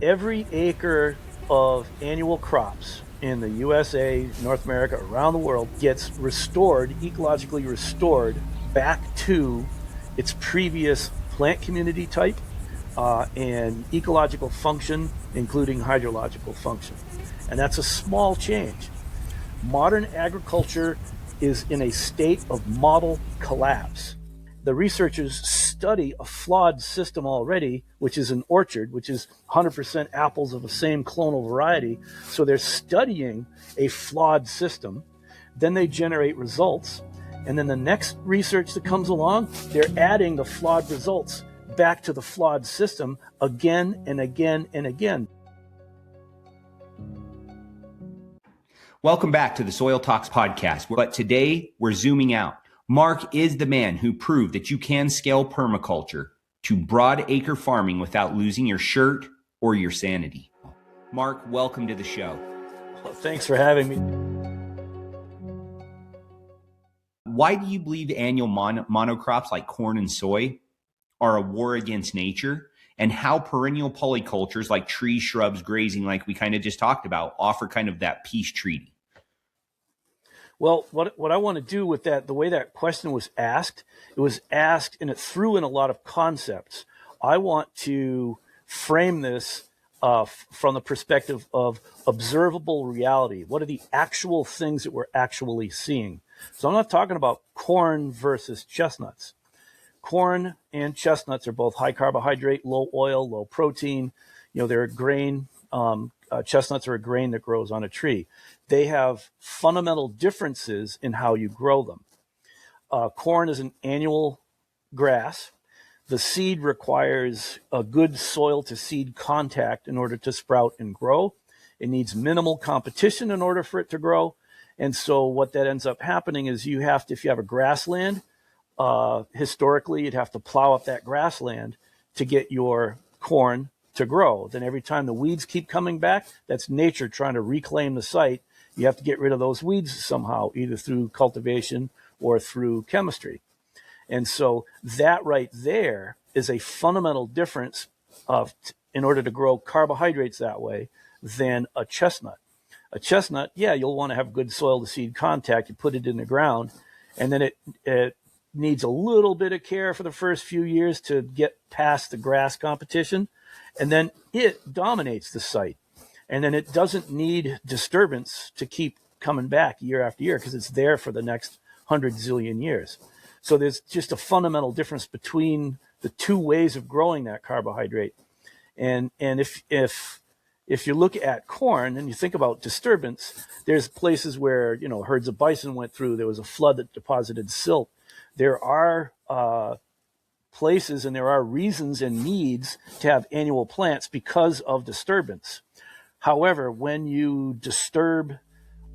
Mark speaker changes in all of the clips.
Speaker 1: every acre of annual crops in the USA, North America, around the world gets restored, ecologically restored back to its previous plant community type and ecological function, including hydrological function. And that's a small change. Modern agriculture is in a state of model collapse. The researchers study a flawed system already, which is an orchard, which is 100% apples of the same clonal variety. So they're studying a flawed system. Then they generate results. And then the next research that comes along, they're adding the flawed results back to the flawed system again and again and again.
Speaker 2: Welcome back to the Soil Talks podcast. But today we're zooming out. Mark is the man who proved that you can scale permaculture to broad acre farming without losing your shirt or your sanity. Mark, welcome to the show.
Speaker 1: Well, thanks for having me.
Speaker 2: Why do you believe annual monocrops like corn and soy are a war against nature, and how perennial polycultures like trees, shrubs, grazing, like we kind of just talked about, offer kind of that peace treaty?
Speaker 1: Well, what I want to do with that, the way that question was asked, it was asked and it threw in a lot of concepts. I want to frame this from the perspective of observable reality. What are the actual things that we're actually seeing? So I'm not talking about corn versus chestnuts. Corn and chestnuts are both high carbohydrate, low oil, low protein. You know, they're a grain. Chestnuts are a grain that grows on a tree. They have fundamental differences in how you grow them. Corn is an annual grass. The seed requires a good soil to seed contact in order to sprout and grow. It needs minimal competition in order for it to grow. And so what that ends up happening is you have to, if you have a grassland, historically, you'd have to plow up that grassland to get your corn to grow. Then every time the weeds keep coming back, that's nature trying to reclaim the site. You have to get rid of those weeds somehow, either through cultivation or through chemistry. And so that right there is a fundamental difference in order to grow carbohydrates that way than a chestnut. A chestnut, yeah, you'll want to have good soil to seed contact. You put it in the ground, and then it needs a little bit of care for the first few years to get past the grass competition. And then it dominates the site. And then it doesn't need disturbance to keep coming back year after year because it's there for the next 100 zillion years. So there's just a fundamental difference between the two ways of growing that carbohydrate. And if you look at corn and you think about disturbance, there's places where, you know, herds of bison went through. There was a flood that deposited silt. There are places and there are reasons and needs to have annual plants because of disturbance. However, when you disturb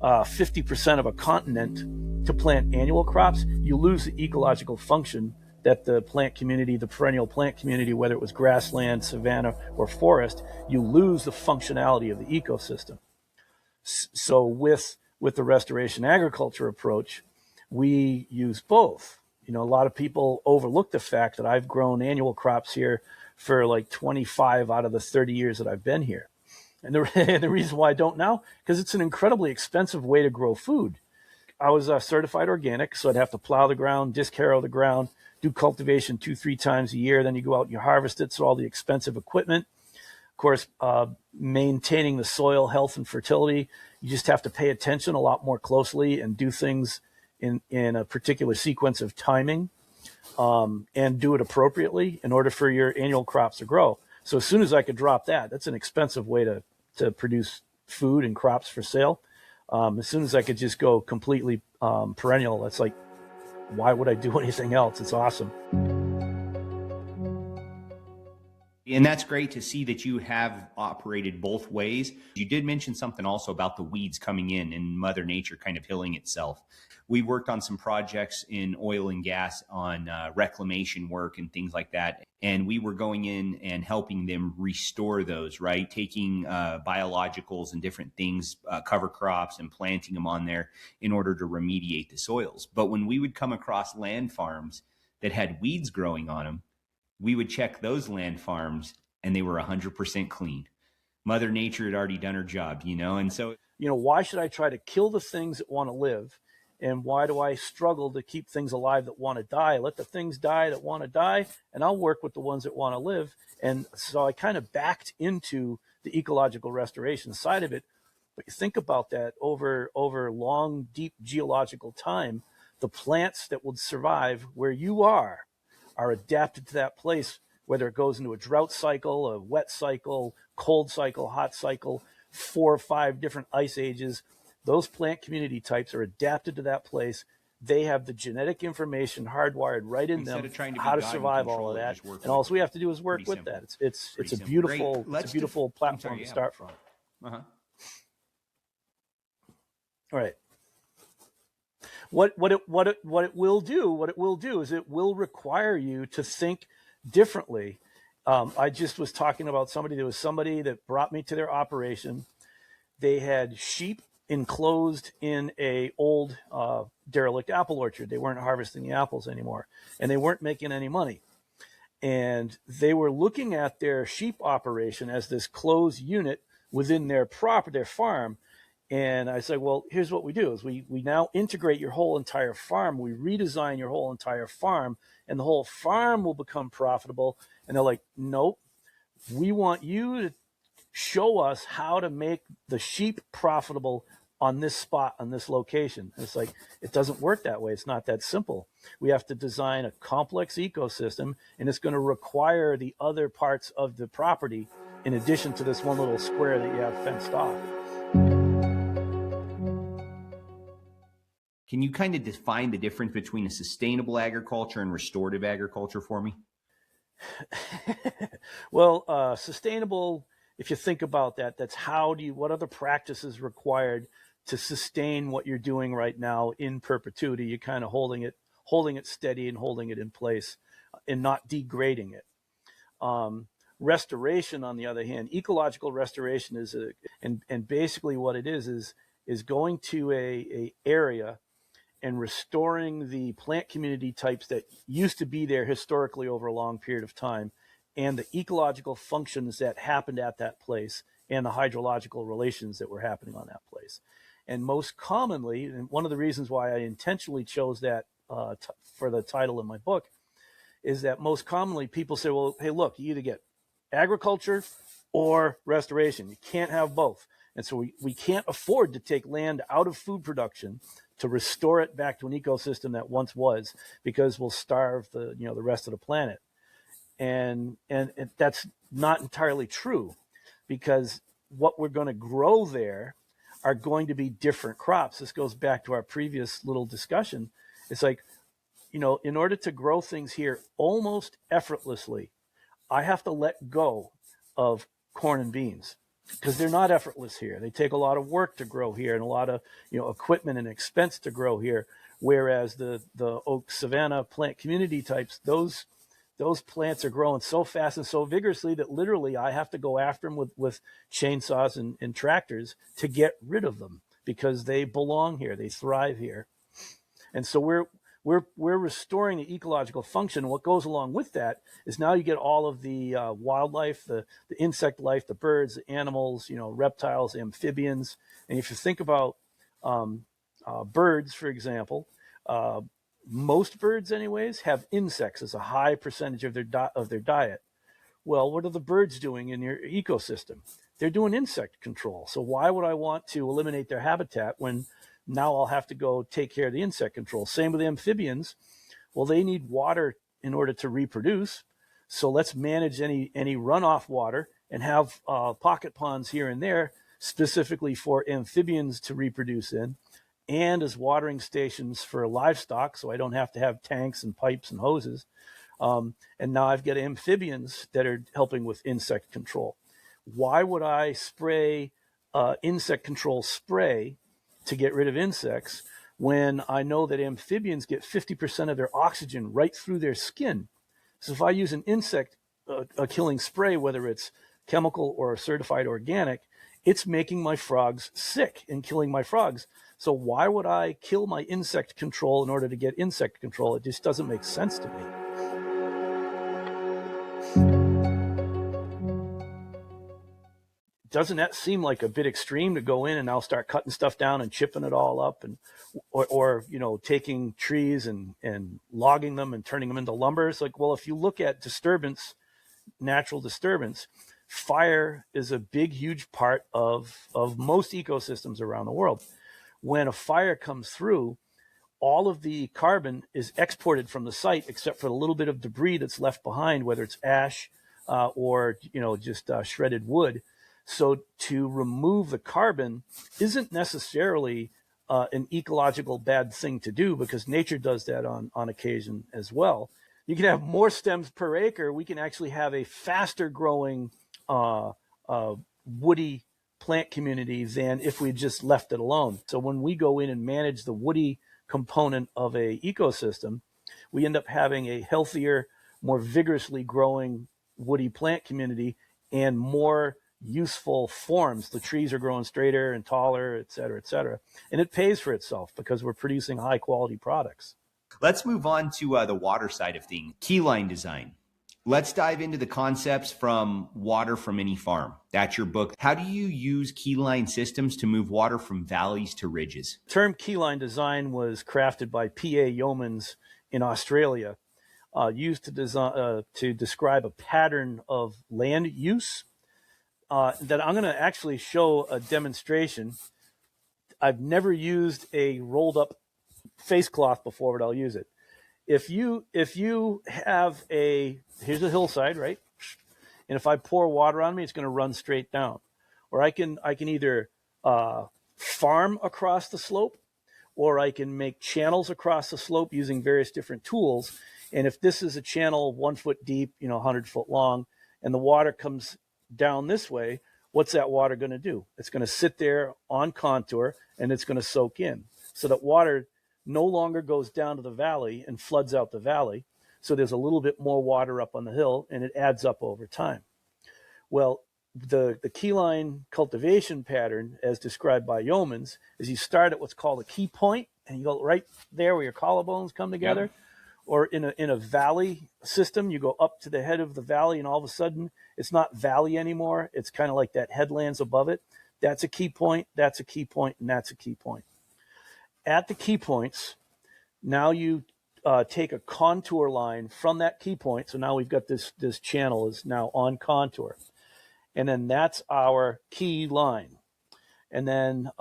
Speaker 1: 50% of a continent to plant annual crops, you lose the ecological function that the plant community, the perennial plant community, whether it was grassland, savanna, or forest, you lose the functionality of the ecosystem. So with the restoration agriculture approach, we use both. You know, a lot of people overlook the fact that I've grown annual crops here for like 25 out of the 30 years that I've been here. And the reason why I don't now, because it's an incredibly expensive way to grow food. I was certified organic, so I'd have to plow the ground, disc harrow the ground, do cultivation 2-3 times a year. Then you go out and you harvest it, so all the expensive equipment. Of course, maintaining the soil health and fertility, you just have to pay attention a lot more closely and do things in a particular sequence of timing and do it appropriately in order for your annual crops to grow. So as soon as I could drop that, that's an expensive way to produce food and crops for sale. As soon as I could just go completely perennial, that's like, why would I do anything else? It's awesome.
Speaker 2: And that's great to see that you have operated both ways. You did mention something also about the weeds coming in and Mother Nature kind of healing itself. We worked on some projects in oil and gas on reclamation work and things like that. And we were going in and helping them restore those, right? Taking biologicals and different things, cover crops, and planting them on there in order to remediate the soils. But when we would come across land farms that had weeds growing on them, we would check those land farms and they were 100% clean. Mother Nature had already done her job, and so
Speaker 1: why should I try to kill the things that want to live? And why do I struggle to keep things alive that want to die? Let the things die that want to die, and I'll work with the ones that want to live. And so I kind of backed into the ecological restoration side of it. But you think about that over long, deep geological time, the plants that would survive where you are adapted to that place, whether it goes into a drought cycle, a wet cycle, cold cycle, hot cycle, 4 or 5 different ice ages. Those plant community types are adapted to that place. They have the genetic information hardwired right in them, how to survive all of that. And all we have to do is work with that. It's a beautiful platform to start from.
Speaker 2: Uh-huh.
Speaker 1: All right. What it will do is it will require you to think differently. I just was talking about somebody that brought me to their operation. They had sheep enclosed in a old derelict apple orchard. They weren't harvesting the apples anymore, and they weren't making any money. And they were looking at their sheep operation as this closed unit within their farm. And I said, well, here's what we do is we now integrate your whole entire farm. We redesign your whole entire farm, and the whole farm will become profitable. And they're like, nope, we want you to show us how to make the sheep profitable on this spot, on this location. And it's like, it doesn't work that way. It's not that simple. We have to design a complex ecosystem, and it's going to require the other parts of the property in addition to this one little square that you have fenced off.
Speaker 2: Can you kind of define the difference between a sustainable agriculture and restorative agriculture for me?
Speaker 1: Well, sustainable, if you think about that, that's what are the practices required to sustain what you're doing right now in perpetuity? You're kind of holding it steady and holding it in place and not degrading it. Restoration, on the other hand, ecological restoration and basically what it is going to a area and restoring the plant community types that used to be there historically over a long period of time, and the ecological functions that happened at that place, and the hydrological relations that were happening on that place. And most commonly, and one of the reasons why I intentionally chose that for the title of my book, is that most commonly people say, well, hey, look, you either get agriculture or restoration. You can't have both. And so we can't afford to take land out of food production to restore it back to an ecosystem that once was, because we'll starve the rest of the planet. And that's not entirely true, because what we're going to grow there are going to be different crops. This goes back to our previous little discussion. It's like, in order to grow things here almost effortlessly, I have to let go of corn and beans, because they're not effortless here. They take a lot of work to grow here, and a lot of equipment and expense to grow here. Whereas the oak savanna plant community types, those plants are growing so fast and so vigorously that literally I have to go after them with chainsaws and tractors to get rid of them, because they belong here, they thrive here. And so we're restoring the ecological function. What goes along with that is now you get all of the wildlife, the insect life, the birds, the animals, reptiles, amphibians. And if you think about birds, for example, most birds anyways have insects as a high percentage of their diet. Well, what are the birds doing in your ecosystem? They're doing insect control. So why would I want to eliminate their habitat when now I'll have to go take care of the insect control? Same with amphibians. Well, they need water in order to reproduce. So let's manage any runoff water and have pocket ponds here and there specifically for amphibians to reproduce in, and as watering stations for livestock, so I don't have to have tanks and pipes and hoses. And now I've got amphibians that are helping with insect control. Why would I spray insect control spray to get rid of insects when I know that amphibians get 50% of their oxygen right through their skin? So if I use an insect killing spray, whether it's chemical or certified organic, it's making my frogs sick and killing my frogs. So why would I kill my insect control in order to get insect control? It just doesn't make sense to me. doesn't that seem like a bit extreme to go in and now start cutting stuff down and chipping it all up, and or taking trees and logging them and turning them into lumber? It's like, well, if you look at disturbance, natural disturbance, fire is a big, huge part of most ecosystems around the world. When a fire comes through, all of the carbon is exported from the site, except for the little bit of debris that's left behind, whether it's ash or just shredded wood. So to remove the carbon isn't necessarily an ecological bad thing to do, because nature does that on occasion as well. You can have more stems per acre. We can actually have a faster growing woody plant community than if we just left it alone. So when we go in and manage the woody component of a ecosystem, we end up having a healthier, more vigorously growing woody plant community and more useful forms. The trees are growing straighter and taller, et cetera, et cetera. And it pays for itself because we're producing high quality products.
Speaker 2: Let's move on to the water side of things. Keyline design. Let's dive into the concepts from Water from Any Farm. That's your book. How do you use Keyline systems to move water from valleys to ridges?
Speaker 1: The term Keyline design was crafted by P.A. Yeomans in Australia, used to describe a pattern of land use that I'm going to actually show a demonstration. I've never used a rolled up face cloth before, but I'll use it. If you have here's a hillside, right? And if I pour water on me, it's going to run straight down. Or I can either farm across the slope, or I can make channels across the slope using various different tools. And if this is a channel 1 foot deep, 100 foot long, and the water comes down this way, what's that water going to do? It's going to sit there on contour, and it's going to soak in, so that water no longer goes down to the valley and floods out the valley. So there's a little bit more water up on the hill, and it adds up over time. Well, the keyline cultivation pattern, as described by Yeomans, is you start at what's called a key point, and you go right there where your collarbones come together. Yep. Or in a valley system, you go up to the head of the valley, and all of a sudden it's not valley anymore. It's kind of like that headlands above it. That's a key point, that's a key point, and that's a key point. At the key points, now you take a contour line from that key point. So now we've got this channel is now on contour. And then that's our key line. And then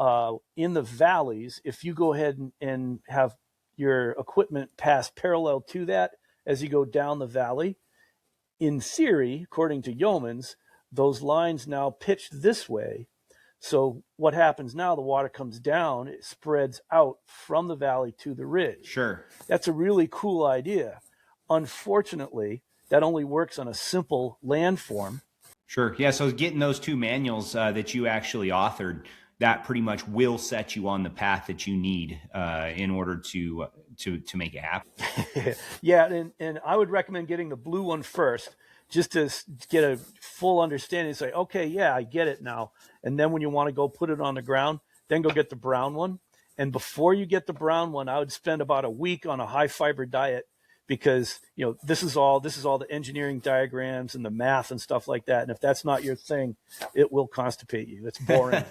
Speaker 1: in the valleys, if you go ahead and have your equipment pass parallel to that as you go down the valley, in theory, according to Yeomans, those lines now pitched this way. So what happens now, the water comes down, it spreads out from the valley to the ridge.
Speaker 2: Sure.
Speaker 1: That's a really cool idea. Unfortunately, that only works on a simple landform.
Speaker 2: Sure. Yeah. So getting those two manuals that you actually authored, that pretty much will set you on the path that you need in order to make it happen.
Speaker 1: Yeah. And I would recommend getting the blue one first, just to get a full understanding and say, okay, yeah, I get it now. And then when you want to go put it on the ground, then go get the brown one. And before you get the brown one, I would spend about a week on a high fiber diet, because this is all the engineering diagrams and the math and stuff like that. And if that's not your thing, it will constipate you. It's boring.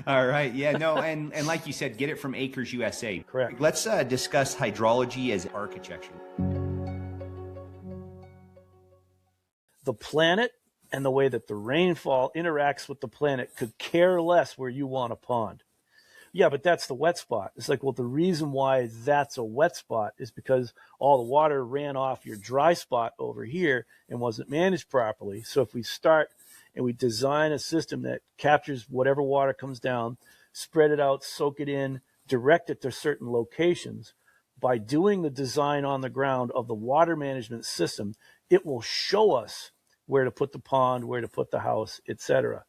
Speaker 2: All right. Yeah, no. And like you said, get it from Acres USA.
Speaker 1: Correct.
Speaker 2: Let's discuss hydrology as architecture.
Speaker 1: The planet and the way that the rainfall interacts with the planet could care less where you want a pond. Yeah, but that's the wet spot. It's like, well, the reason why that's a wet spot is because all the water ran off your dry spot over here and wasn't managed properly. So if we start and we design a system that captures whatever water comes down, spread it out, soak it in, direct it to certain locations, by doing the design on the ground of the water management system, it will show us where to put the pond, where to put the house, etc.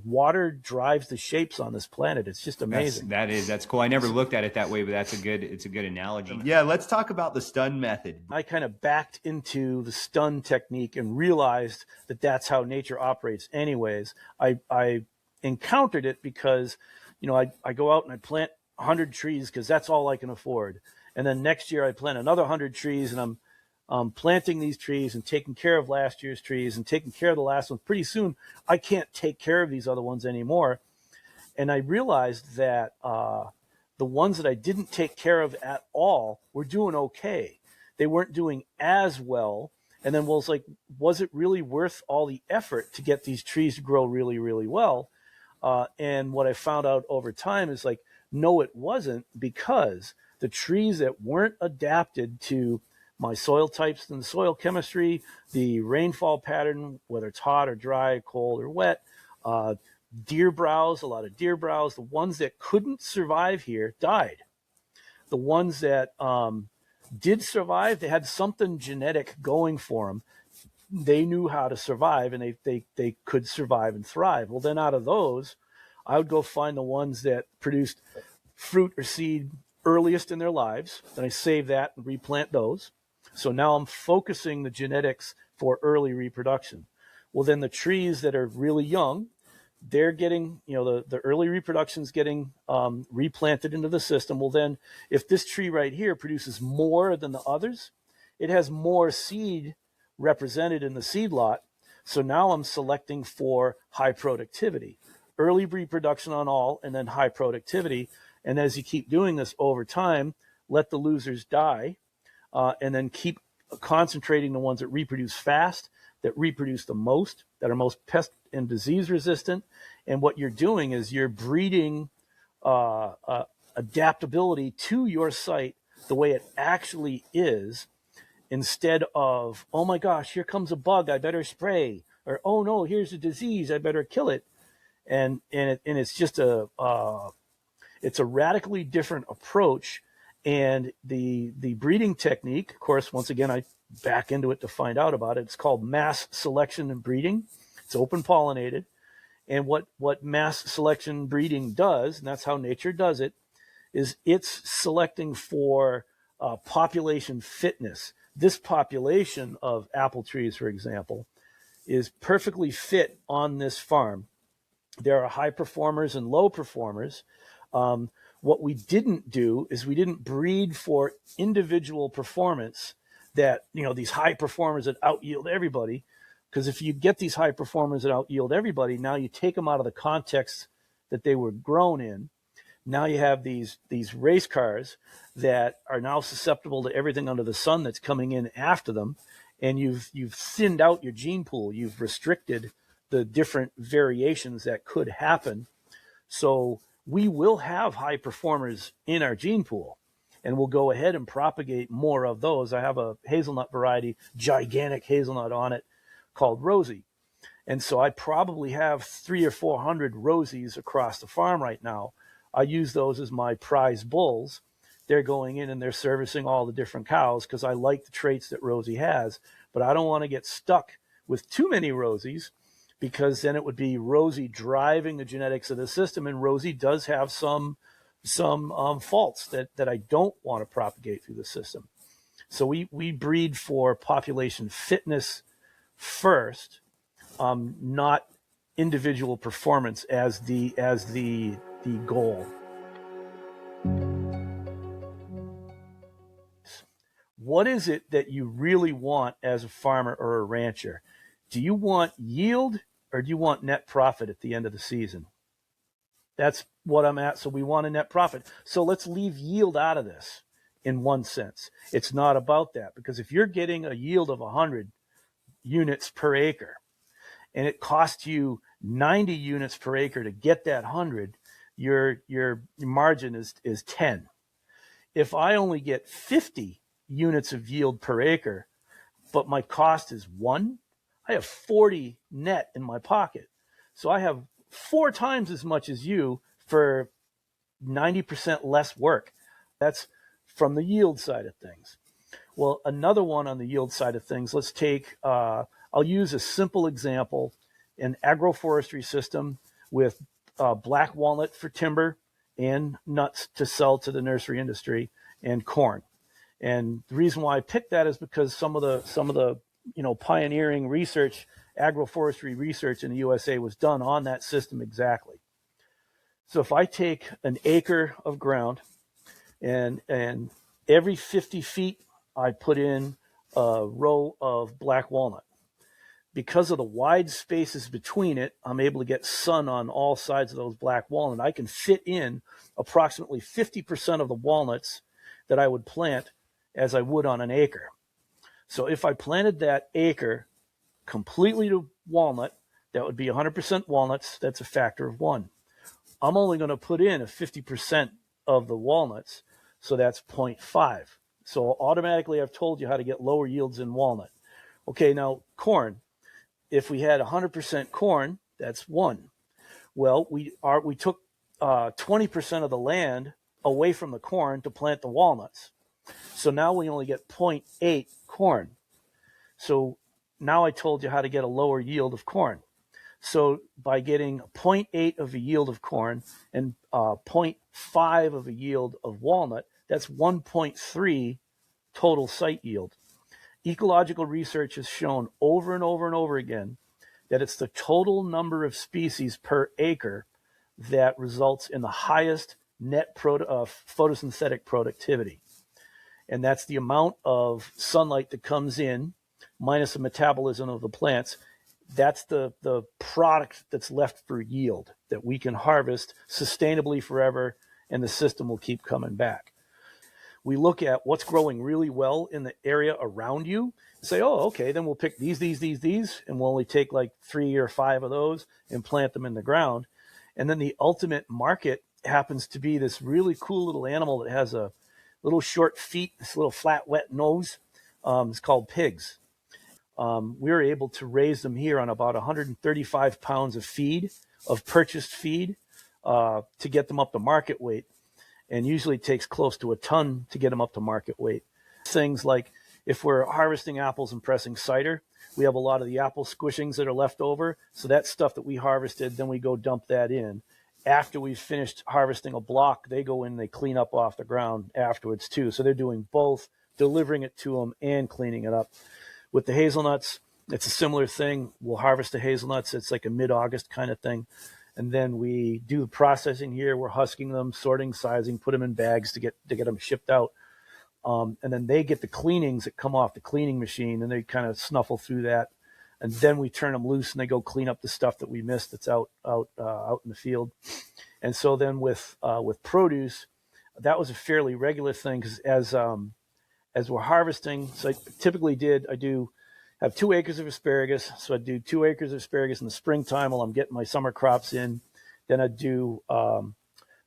Speaker 1: Water drives the shapes on this planet. It's just amazing.
Speaker 2: That's cool. I never looked at it that way, but it's a good analogy. Yeah, let's talk about the stun method.
Speaker 1: I kind of backed into the stun technique and realized that that's how nature operates anyways. I encountered it because, I go out and I plant 100 trees because that's all I can afford. And then next year I plant another 100 trees, and planting these trees and taking care of last year's trees and taking care of the last ones, pretty soon I can't take care of these other ones anymore. And I realized that the ones that I didn't take care of at all were doing okay. They weren't doing as well. And then was like, was it really worth all the effort to get these trees to grow really, really well? And what I found out over time is like, no, it wasn't, because the trees that weren't adapted to my soil types and soil chemistry, the rainfall pattern, whether it's hot or dry, cold or wet, deer browse, a lot of deer browse, the ones that couldn't survive here died. The ones that did survive, they had something genetic going for them. They knew how to survive, and they could survive and thrive. Well, then out of those, I would go find the ones that produced fruit or seed earliest in their lives. Then I save that and replant those. So now I'm focusing the genetics for early reproduction. Well, then the trees that are really young, they're getting, the early reproduction's getting replanted into the system. Well, then if this tree right here produces more than the others, it has more seed represented in the seed lot. So now I'm selecting for high productivity, early reproduction on all, and then high productivity. And as you keep doing this over time, let the losers die, and then keep concentrating the ones that reproduce fast, that reproduce the most, that are most pest and disease resistant. And what you're doing is you're breeding adaptability to your site the way it actually is, instead of, oh my gosh, here comes a bug, I better spray, or oh no, here's a disease, I better kill it. And it's just it's a radically different approach. And the breeding technique, of course, once again, I back into it to find out about it. It's called mass selection and breeding. It's open pollinated. And what mass selection breeding does, and that's how nature does it, is it's selecting for population fitness. This population of apple trees, for example, is perfectly fit on this farm. There are high performers and low performers. What we didn't do is we didn't breed for individual performance, that, these high performers that out yield everybody. Because if you get these high performers that out yield everybody, now you take them out of the context that they were grown in. Now you have these race cars that are now susceptible to everything under the sun that's coming in after them. And you've thinned out your gene pool. You've restricted the different variations that could happen. So we will have high performers in our gene pool, and we'll go ahead and propagate more of those. I have a hazelnut variety, gigantic hazelnut on it, called Rosie. And so I probably have 300 or 400 Rosies across the farm right now. I use those as my prize bulls. They're going in and they're servicing all the different cows because I like the traits that Rosie has. But I don't want to get stuck with too many Rosies, because then it would be Rosie driving the genetics of the system. And Rosie does have some faults that I don't want to propagate through the system. So we breed for population fitness first, not individual performance as the goal. What is it that you really want as a farmer or a rancher? Do you want yield, or do you want net profit at the end of the season? That's what I'm at. So we want a net profit. So let's leave yield out of this in one sense. It's not about that, because if you're getting a yield of 100 units per acre and it costs you 90 units per acre to get that 100, your margin is 10. If I only get 50 units of yield per acre, but my cost is 1, I have 40 net in my pocket. So I have 4 times as much as you for 90% less work. That's from the yield side of things. Well, another one on the yield side of things, let's take, I'll use a simple example, an agroforestry system with black walnut for timber and nuts to sell to the nursery industry, and corn. And the reason why I picked that is because some of the pioneering research, agroforestry research in the USA was done on that system exactly. So if I take an acre of ground and every 50 feet I put in a row of black walnut. Because of the wide spaces between it, I'm able to get sun on all sides of those black walnut. I can fit in approximately 50% of the walnuts that I would plant as I would on an acre. So if I planted that acre completely to walnut, that would be 100% walnuts. That's a factor of 1. I'm only going to put in a 50% of the walnuts, so that's 0.5. So automatically I've told you how to get lower yields in walnut. Okay, now corn. If we had 100% corn, that's 1. Well, we took 20% of the land away from the corn to plant the walnuts. So now we only get 0.8 corn. So now I told you how to get a lower yield of corn. So by getting 0.8 of a yield of corn and 0.5 of a yield of walnut, that's 1.3 total site yield. Ecological research has shown over and over and over again that it's the total number of species per acre that results in the highest net photosynthetic productivity. And that's the amount of sunlight that comes in minus the metabolism of the plants. That's the product that's left for yield that we can harvest sustainably forever, and the system will keep coming back. We look at what's growing really well in the area around you and say, oh, okay, then we'll pick these, and we'll only take like 3 or 5 of those and plant them in the ground. And then the ultimate market happens to be this really cool little animal that has a little short feet, this little flat, wet nose. It's called pigs. We were able to raise them here on about 135 pounds of feed, of purchased feed, to get them up to market weight. And usually it takes close to a ton to get them up to market weight. Things like if we're harvesting apples and pressing cider, we have a lot of the apple squishings that are left over. So that stuff that we harvested, then we go dump that in. After we've finished harvesting a block, they go in and they clean up off the ground afterwards too. So they're doing both, delivering it to them and cleaning it up. With the hazelnuts, it's a similar thing. We'll harvest the hazelnuts. It's like a mid-August kind of thing. And then we do the processing here. We're husking them, sorting, sizing, put them in bags to get them shipped out. And then they get the cleanings that come off the cleaning machine, and they kind of snuffle through that. And then we turn them loose, and they go clean up the stuff that we missed that's out in the field. And so then with produce, that was a fairly regular thing because as we're harvesting, so I do have 2 acres of asparagus. So I do 2 acres of asparagus in the springtime while I'm getting my summer crops in. Then I do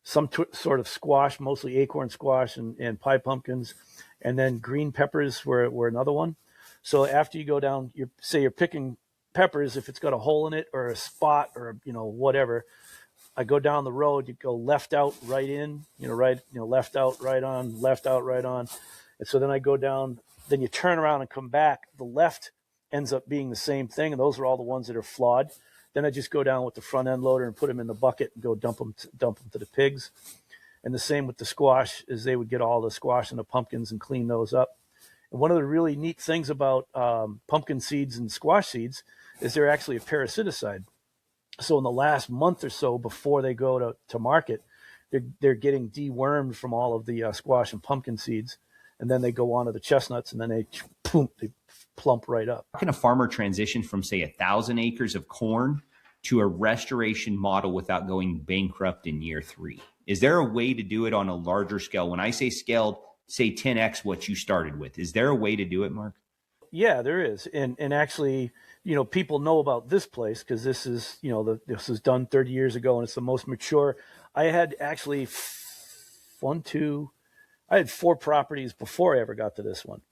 Speaker 1: some sort of squash, mostly acorn squash and pie pumpkins. And then green peppers were another one. So after you go down, you're picking peppers, if it's got a hole in it or a spot or, whatever, I go down the road, you go left out, right in, left out, right on, left out, right on. And so then I go down, then you turn around and come back. The left ends up being the same thing, and those are all the ones that are flawed. Then I just go down with the front end loader and put them in the bucket and go dump them to the pigs. And the same with the squash, is they would get all the squash and the pumpkins and clean those up. And one of the really neat things about pumpkin seeds and squash seeds is they're actually a parasiticide. So in the last month or so before they go to market, they're getting dewormed from all of the squash and pumpkin seeds. And then they go on to the chestnuts, and then they plump right up.
Speaker 2: How can a farmer transition from, say, 1,000 acres of corn to a restoration model without going bankrupt in year 3? Is there a way to do it on a larger scale? When I say scaled, say 10x what you started with. Is there a way to do it, Mark?
Speaker 1: Yeah, there is. And actually, people know about this place because this is, this was done 30 years ago, and it's the most mature. I had actually I had 4 properties before I ever got to this one,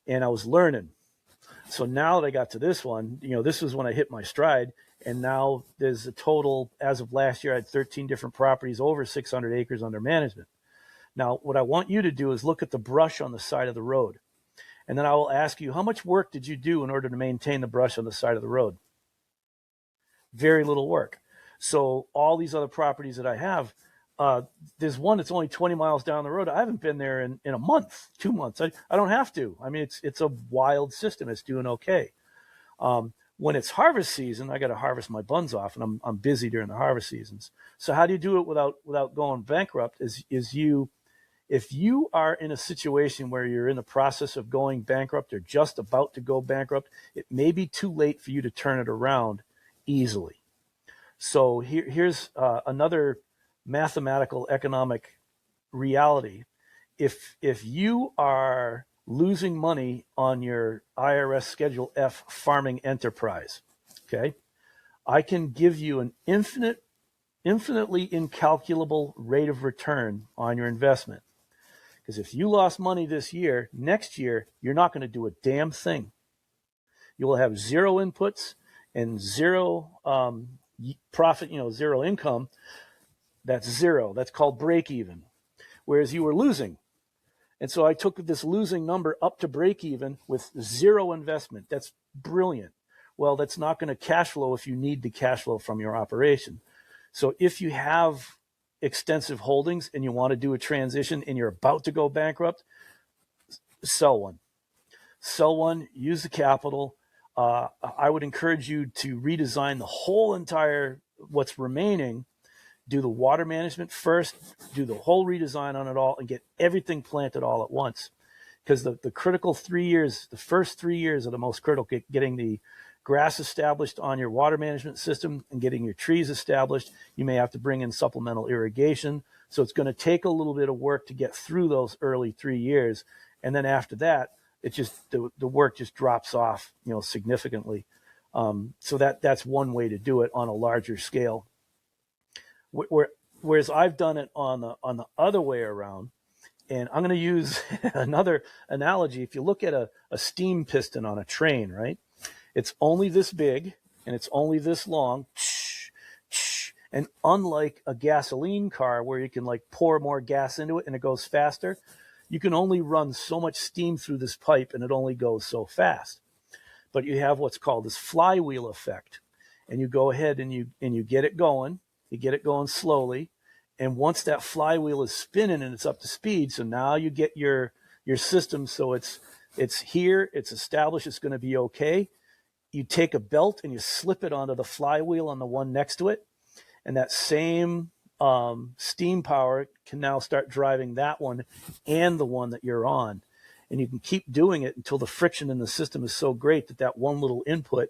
Speaker 1: and I was learning. So now that I got to this one, this was when I hit my stride, and now there's a total, as of last year, I had 13 different properties, over 600 acres under management. Now, what I want you to do is look at the brush on the side of the road, and then I will ask you, how much work did you do in order to maintain the brush on the side of the road? Very little work. So all these other properties that I have, there's one that's only 20 miles down the road. I haven't been there in a month, 2 months. I don't have to. I mean, it's a wild system. It's doing okay. When it's harvest season, I got to harvest my buns off, and I'm busy during the harvest seasons. So how do you do it without going bankrupt? Is you If you are in a situation where you're in the process of going bankrupt or just about to go bankrupt, it may be too late for you to turn it around easily. So here's another mathematical economic reality. If you are losing money on your IRS Schedule F farming enterprise, okay, I can give you an infinitely incalculable rate of return on your investment. Because if you lost money this year, next year, you're not going to do a damn thing. You will have zero inputs and zero profit, zero income. That's zero. That's called break even. Whereas you were losing. And so I took this losing number up to break even with zero investment. That's brilliant. Well, that's not going to cash flow if you need the cash flow from your operation. So if you have extensive holdings and you want to do a transition and you're about to go bankrupt, sell one. Sell one, use the capital. I would encourage you to redesign the whole entire, what's remaining, do the water management first, do the whole redesign on it all, and get everything planted all at once. Because the critical 3 years, the first 3 years are the most critical, getting the grass established on your water management system and getting your trees established. You may have to bring in supplemental irrigation. So it's going to take a little bit of work to get through those early 3 years. And then after that, it just the work just drops off, significantly. So that's one way to do it on a larger scale. Whereas I've done it on the other way around, and I'm going to use another analogy. If you look at a steam piston on a train, right? It's only this big and it's only this long. And unlike a gasoline car where you can like pour more gas into it and it goes faster, you can only run so much steam through this pipe and it only goes so fast. But you have what's called this flywheel effect. And you go ahead and you get it going. You get it going slowly. And once that flywheel is spinning and it's up to speed, so now you get your system so it's here, it's established, it's going to be okay. You take a belt and you slip it onto the flywheel on the one next to it, and that same steam power can now start driving that one and the one that you're on. And you can keep doing it until the friction in the system is so great that one little input,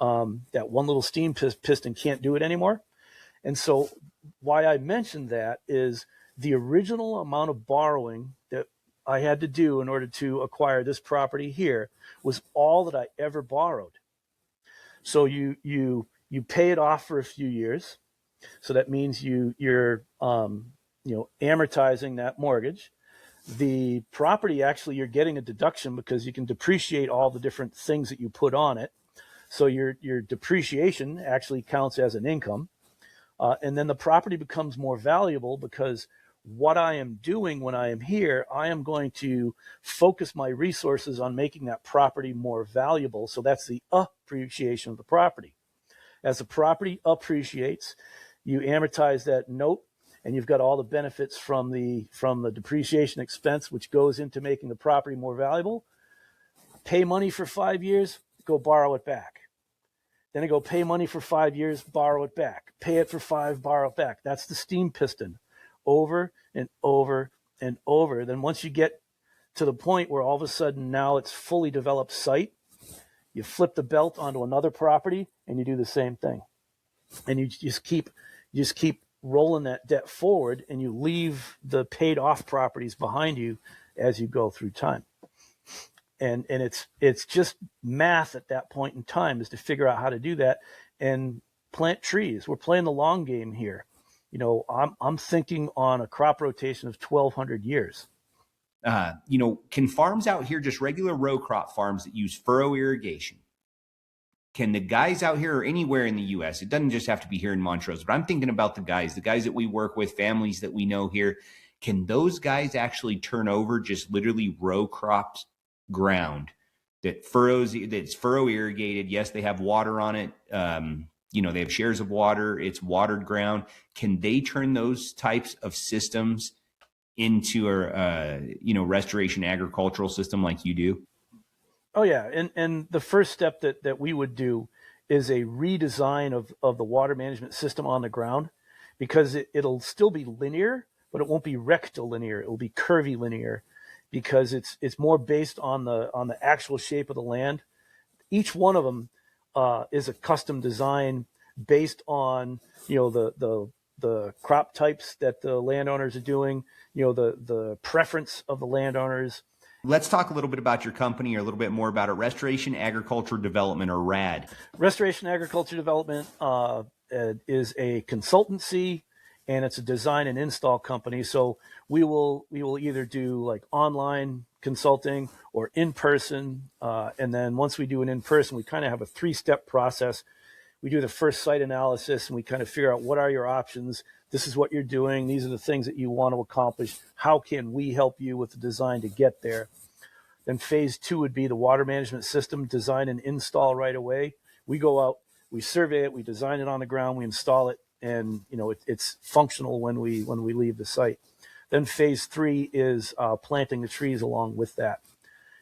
Speaker 1: that one little steam piston can't do it anymore. And so why I mentioned that is the original amount of borrowing that I had to do in order to acquire this property here was all that I ever borrowed. So you pay it off for a few years. So that means you're amortizing that mortgage. The property, actually, you're getting a deduction because you can depreciate all the different things that you put on it. So your depreciation actually counts as an income. And then the property becomes more valuable because what I am doing when I am here, I am going to focus my resources on making that property more valuable. So that's the appreciation of the property. As the property appreciates, you amortize that note, and you've got all the benefits from the depreciation expense, which goes into making the property more valuable. Pay money for 5 years, go borrow it back. Then I go pay money for 5 years, borrow it back. Pay it for 5, borrow it back. That's the steam piston, over and over and over. Then once you get to the point where all of a sudden now it's fully developed site, you flip the belt onto another property and you do the same thing. And you just keep rolling that debt forward, and you leave the paid off properties behind you as you go through time. And it's just math at that point in time, is to figure out how to do that and plant trees. We're playing the long game here. I'm thinking on a crop rotation of 1,200 years.
Speaker 2: Can farms out here, just regular row crop farms that use furrow irrigation, can the guys out here or anywhere in the U.S., it doesn't just have to be here in Montrose, but I'm thinking about the guys that we work with, families that we know here, can those guys actually turn over just literally row crops ground that's furrow irrigated? Yes, they have water on it. They have shares of water. It's watered ground. Can they turn those types of systems into a restoration agricultural system like you do?
Speaker 1: Oh yeah, and the first step that we would do is a redesign of the water management system on the ground, because it'll still be linear, but it won't be rectilinear. It will be curvilinear, because it's more based on the actual shape of the land. Each one of them is a custom design based on the crop types that the landowners are doing, the preference of the landowners.
Speaker 2: Let's talk a little bit about your company, or a little bit more about it. Restoration Agriculture Development, or RAD.
Speaker 1: Restoration Agriculture Development is a consultancy, and it's a design and install company. So we will either do like online consulting or in person, and then once we do an in person, we kind of have a 3-step process. We do the first site analysis, and we kind of figure out what are your options. This is what you're doing. These are the things that you want to accomplish. How can we help you with the design to get there? Then phase 2 would be the water management system design and install right away. We go out, we survey it, we design it on the ground, we install it, and it's functional when we leave the site. Then phase 3 is planting the trees along with that.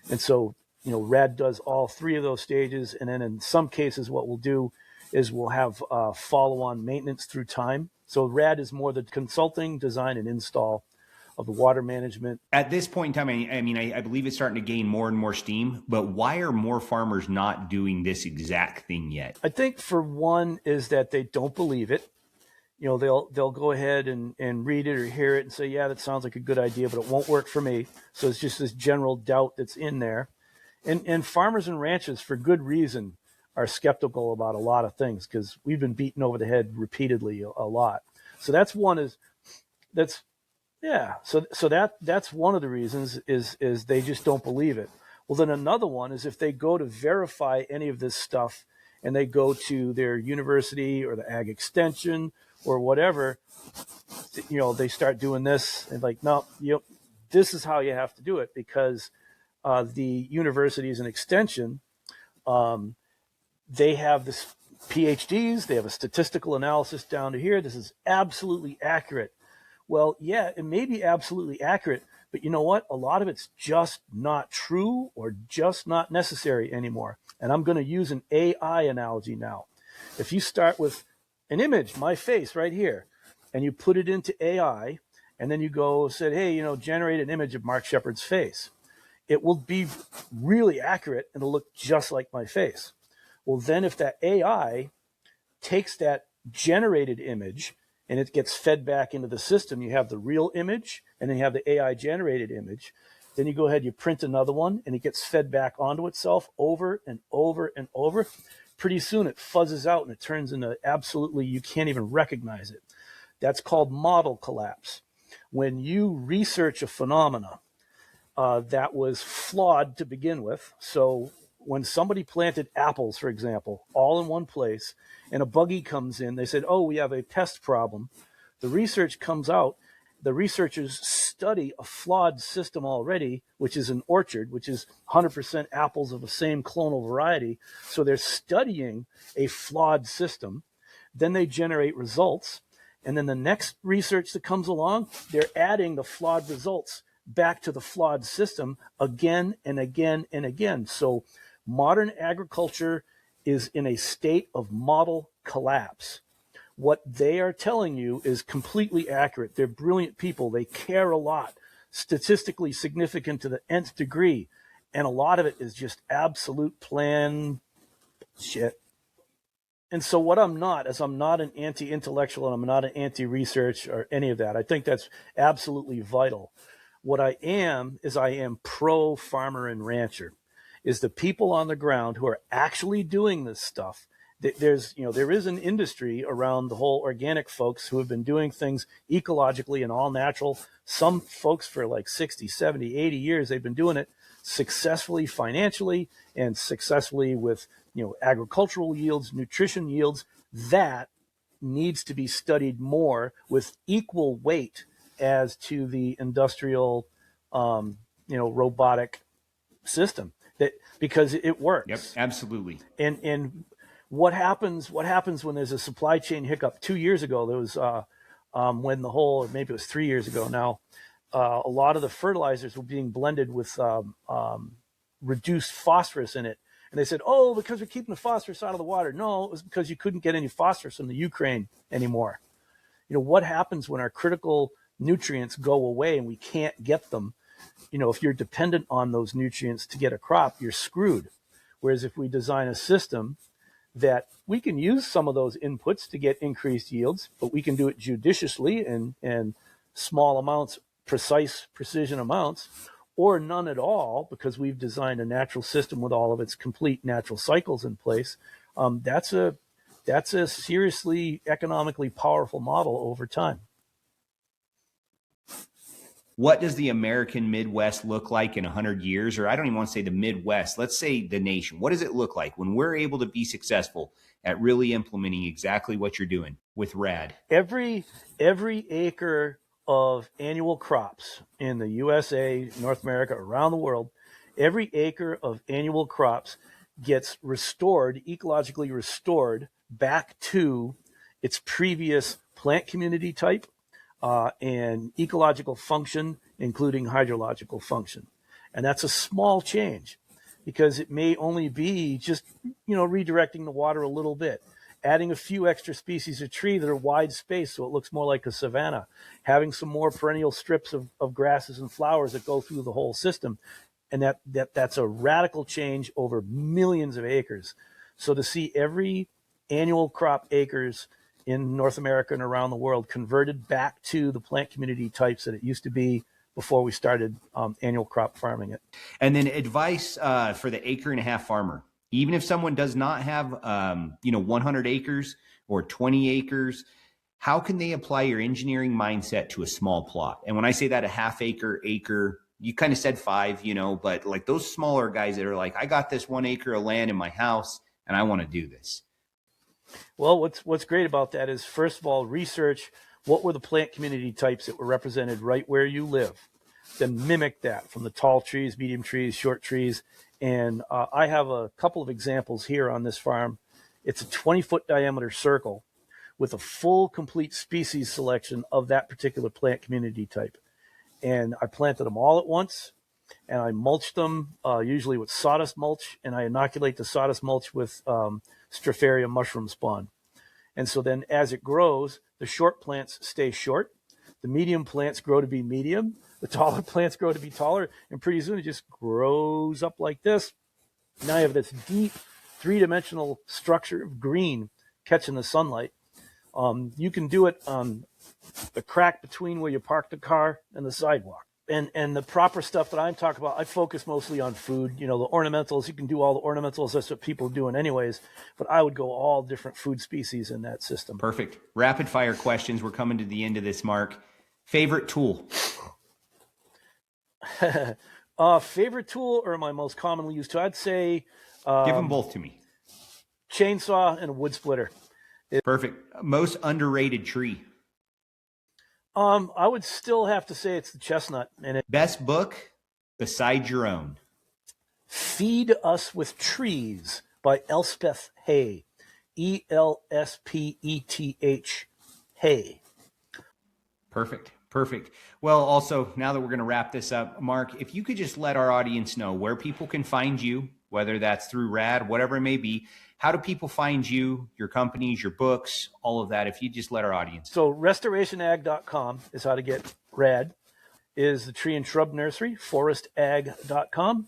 Speaker 1: And so RAD does all 3 of those stages, and then in some cases what we'll do is we'll have follow-on maintenance through time. So RAD is more the consulting, design, and install of the water management.
Speaker 2: At this point in time, I believe it's starting to gain more and more steam, but why are more farmers not doing this exact thing yet?
Speaker 1: I think for one is that they don't believe it. They'll go ahead and read it or hear it and say, yeah, that sounds like a good idea, but it won't work for me. So it's just this general doubt that's in there. And farmers and ranchers, for good reason, are skeptical about a lot of things, because we've been beaten over the head repeatedly a lot. So that's one that's one of the reasons is they just don't believe it. Well, then another one is if they go to verify any of this stuff and they go to their university or the ag extension or whatever, they start doing this and like, no, this is how you have to do it, because the universities and extension, they have this PhDs, they have a statistical analysis down to here. This is absolutely accurate. Well, yeah, it may be absolutely accurate, but you know what? A lot of it's just not true or just not necessary anymore. And I'm going to use an AI analogy now. If you start with an image, my face right here, and you put it into AI, and then you go said, hey, generate an image of Mark Shepard's face, it will be really accurate and it'll look just like my face. Well, then if that AI takes that generated image and it gets fed back into the system, you have the real image and then you have the AI generated image. Then you go ahead, you print another one, and it gets fed back onto itself over and over and over. Pretty soon it fuzzes out and it turns into absolutely, you can't even recognize it. That's called model collapse. When you research a phenomena that was flawed to begin with, so when somebody planted apples, for example, all in one place, and a buggy comes in, they said, oh, we have a pest problem. The research comes out. The researchers study a flawed system already, which is an orchard, which is 100% apples of the same clonal variety. So they're studying a flawed system. Then they generate results. And then the next research that comes along, they're adding the flawed results back to the flawed system again and again and again. So modern agriculture is in a state of model collapse. What they are telling you is completely accurate. They're brilliant people. They care a lot, statistically significant to the nth degree. And a lot of it is just absolute plan shit. And so what I'm not is I'm not an anti-intellectual and I'm not an anti-research or any of that. I think that's absolutely vital. What I am is I am pro-farmer and rancher, is the people on the ground who are actually doing this stuff. There is an industry around the whole organic folks who have been doing things ecologically and all natural. Some folks for like 60, 70, 80 years, they've been doing it successfully financially and successfully with, agricultural yields, nutrition yields. That needs to be studied more with equal weight as to the industrial, robotic system, that because it works.
Speaker 2: Yep, absolutely.
Speaker 1: And what happens when there's a supply chain hiccup? 2 years ago, there was when the whole, or maybe it was 3 years ago now, a lot of the fertilizers were being blended with reduced phosphorus in it. And they said, oh, because we're keeping the phosphorus out of the water. No, it was because you couldn't get any phosphorus in the Ukraine anymore. What happens when our critical nutrients go away and we can't get them, if you're dependent on those nutrients to get a crop, you're screwed. Whereas if we design a system that we can use some of those inputs to get increased yields, but we can do it judiciously and small amounts, precision amounts, or none at all, because we've designed a natural system with all of its complete natural cycles in place. That's a seriously economically powerful model over time.
Speaker 2: What does the American Midwest look like in 100 years? Or I don't even want to say the Midwest. Let's say the nation. What does it look like when we're able to be successful at really implementing exactly what you're doing with RAD?
Speaker 1: Every acre of annual crops in the USA, North America, around the world, every acre of annual crops gets restored, ecologically restored back to its previous plant community type, and ecological function, including hydrological function. And that's a small change, because it may only be just, redirecting the water a little bit, adding a few extra species of tree that are wide spaced so it looks more like a savanna, having some more perennial strips of grasses and flowers that go through the whole system. And that's a radical change over millions of acres. So to see every annual crop acres in North America and around the world converted back to the plant community types that it used to be before we started annual crop farming it.
Speaker 2: And then advice for the acre and a half farmer. Even if someone does not have 100 acres or 20 acres, how can they apply your engineering mindset to a small plot? And when I say that, a half acre, you kind of said 5, but like those smaller guys that are like, I got this 1 acre of land in my house and I want to do this.
Speaker 1: Well, what's great about that is, first of all, research what were the plant community types that were represented right where you live. Then mimic that from the tall trees, medium trees, short trees. And I have a couple of examples here on this farm. It's a 20-foot diameter circle with a full, complete species selection of that particular plant community type. And I planted them all at once, and I mulched them, usually with sawdust mulch, and I inoculate the sawdust mulch with Stropharia mushroom spawn. And so then as it grows, the short plants stay short, the medium plants grow to be medium, the taller plants grow to be taller, and pretty soon it just grows up like this. Now you have this deep three-dimensional structure of green catching the sunlight. You can do it on the crack between where you park the car and the sidewalk. And the proper stuff that I'm talking about, I focus mostly on food. The ornamentals, you can do all the ornamentals. That's what people are doing anyways. But I would go all different food species in that system.
Speaker 2: Perfect. Rapid fire questions. We're coming to the end of this, Mark. Favorite tool?
Speaker 1: Favorite tool, or my most commonly used tool? I'd say...
Speaker 2: give them both to me.
Speaker 1: Chainsaw and a wood splitter.
Speaker 2: Perfect. Most underrated tree?
Speaker 1: I would still have to say it's the chestnut. And
Speaker 2: Best book besides your own?
Speaker 1: Feed Us with Trees by Elspeth Hay. Elspeth Hay.
Speaker 2: Perfect. Well, also, now that we're going to wrap this up, Mark, if you could just let our audience know where people can find you, whether that's through RAD, whatever it may be. How do people find you, your companies, your books, all of that, if you just let our audience know?
Speaker 1: So restorationag.com is how to get RAD, is the tree and shrub nursery, forestag.com.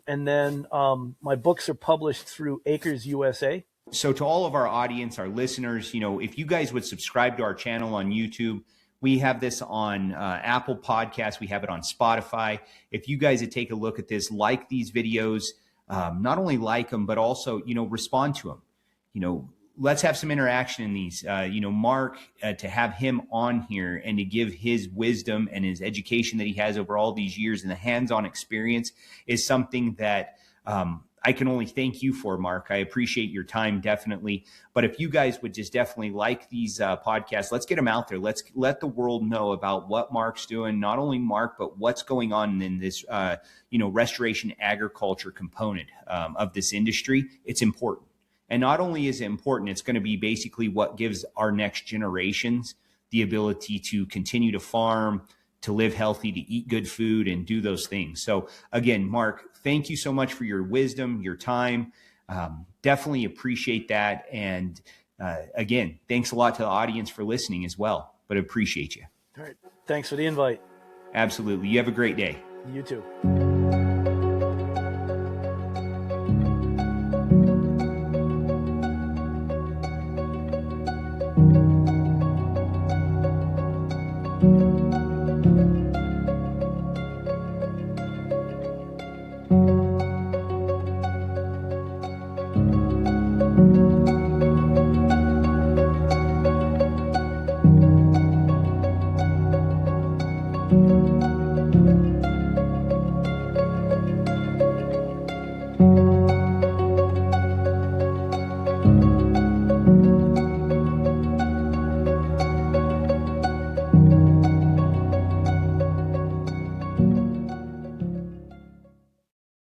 Speaker 1: And then my books are published through Acres USA.
Speaker 2: So to all of our audience, our listeners, if you guys would subscribe to our channel on YouTube, we have this on Apple Podcasts. We have it on Spotify. If you guys would take a look at this, like these videos, not only like them, but also, respond to them. Let's have some interaction in these. Mark, to have him on here and to give his wisdom and his education that he has over all these years and the hands-on experience is something that I can only thank you for, Mark. I appreciate your time, definitely. But if you guys would just definitely like these podcasts, let's get them out there. Let's let the world know about what Mark's doing, not only Mark, but what's going on in this, restoration agriculture component of this industry. It's important. And not only is it important, it's going to be basically what gives our next generations the ability to continue to farm, to live healthy, to eat good food, and do those things. So again, Mark, thank you so much for your wisdom, your time. Definitely appreciate that. And again, thanks a lot to the audience for listening as well, but appreciate you.
Speaker 1: All right. Thanks for the invite.
Speaker 2: Absolutely. You have a great day.
Speaker 1: You too.